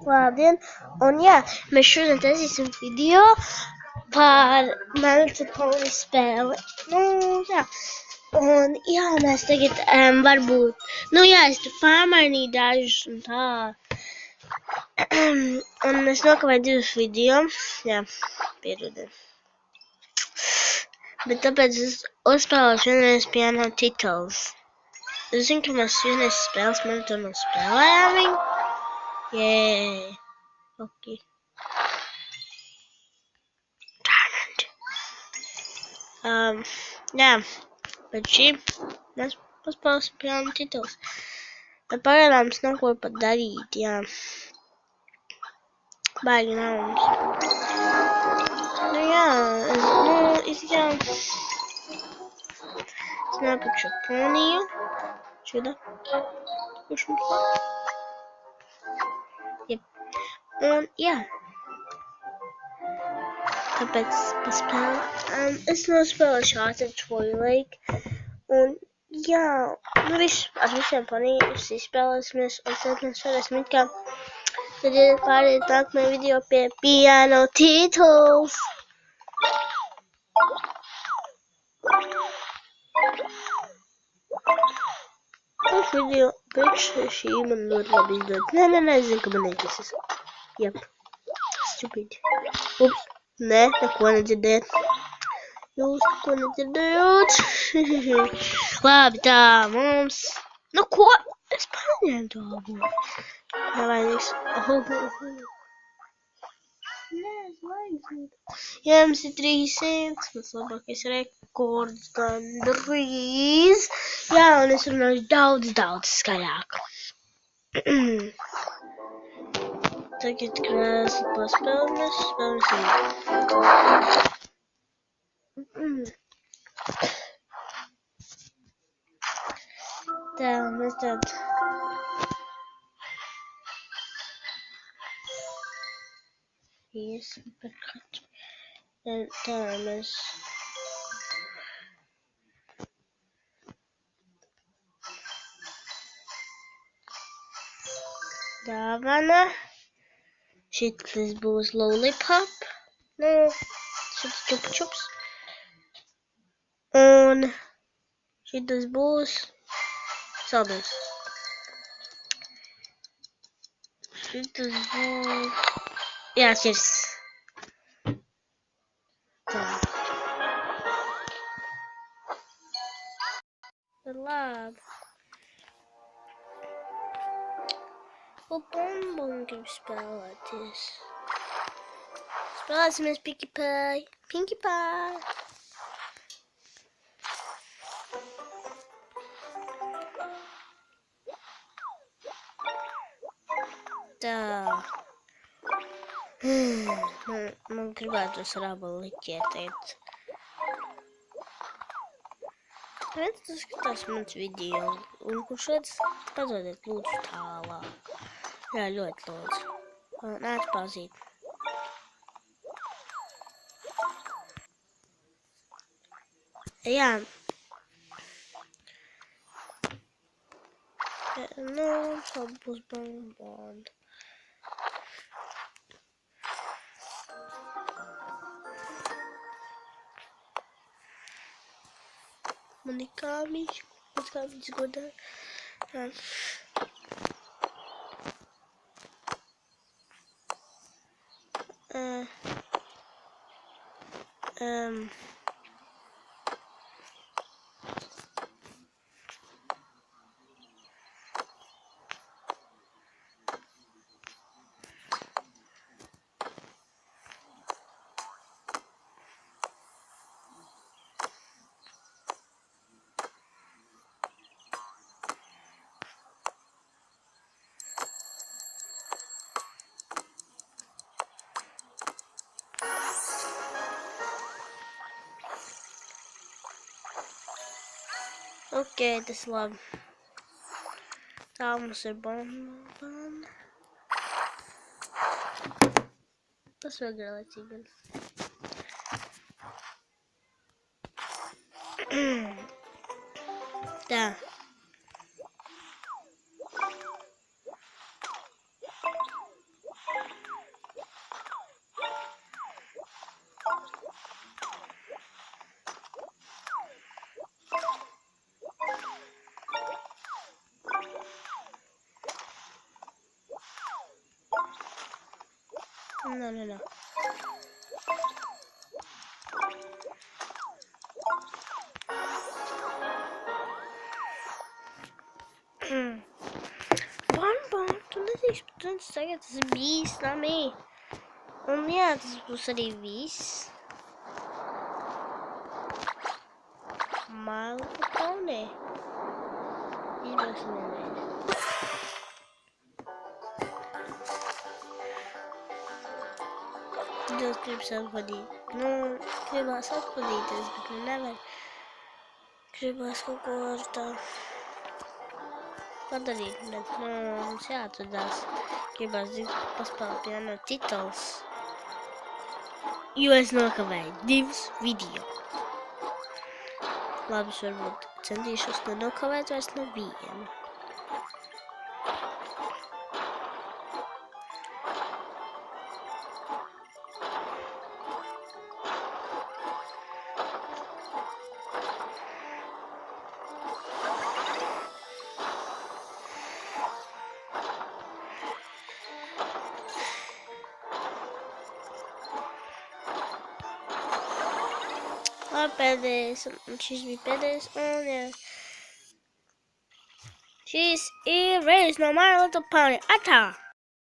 Labdien! Un jā, mēs šodien taisīsim video par My Little Pony spēli. Jā. Un jā, mēs tagad varbūt, es tur pārmainīju dažus un tā. Un es nokavēju 2 video. Jā, piedodiet. Bet tāpēc es uzspēlēšu vienreiz Piano Titles. Es zinu, ka mēs vienreiz spēles maratonu spēlējām viņu. Jē, ok. Jā, bet šī mēs paspēlēsim Piano Titles. Bet pagaidām es nav ko pat darīt, jā. Baigi nav mums. Es nopirkšu poniju. Šādā. Kurš mums var? Jep. Un jā. Tāpēc paspēlē. Es nospēlēšu ātri Twilight. Un jā, ar visiem ponijus izspēlēsimies. Un tad mēs varēsim it kā. Tad pāriet nākamajā video pie Piano Titles. Tas video pēc šī man ļoti labi izdod. Nē, zinu, ka man neķisis. Jep. Stupid. Ups. Nē, neko nedzirdēt. Jūs neko nedzirdējāt. Labi, tā mums. Ko? Es paņēmu to abu. Nevajadīgs. Jā, mums ir 300. Mums labākais rekords gandrīz. Jā, un es runāšu daudz skaļāk. Tagad krēsli paspēlēs. Tā, mēs tad. Iesim par katru. Tā, mēs. Dāvana. Šitas būs Lollipop. Šitas čups. Un šitas būs saldus. Šitas būs. Jā, širs. Tā. Labi. Bumbum grib spēlēties. Spēlēsimies Pinkie Pie. Pinkie Pie. Tā. Man gribētos ar abu liķietēt. Viens tas skatās mans video. Un kurš redz, padodiet lūdzu tālāk. Jā, ļoti lūdzu. Nāc pazīt. Jā. Tā būs bombona. Man ir kāmiņš. Pēc kāmiņš godā. Jā. Ok, tas labi. Tā mums ir bombona. Tas vēl garlaicīgi. Tā. No. Bonbon, du nicht sonst sag jetzt das Biest na me. Und ja, das muss die Biest. Mal Pone. Ich weiß nicht. Description for the no Kribas operates but never Kribas corta guarda lì non si ha das Kribas paspalpiano titles US nokavēja divus video. Labi, varbūt centīšos nenokavēt vairs nevienu. Pēdējais, un šis bija pēdējais, un jā. Šis ir Reis no My Little Pony. Atā!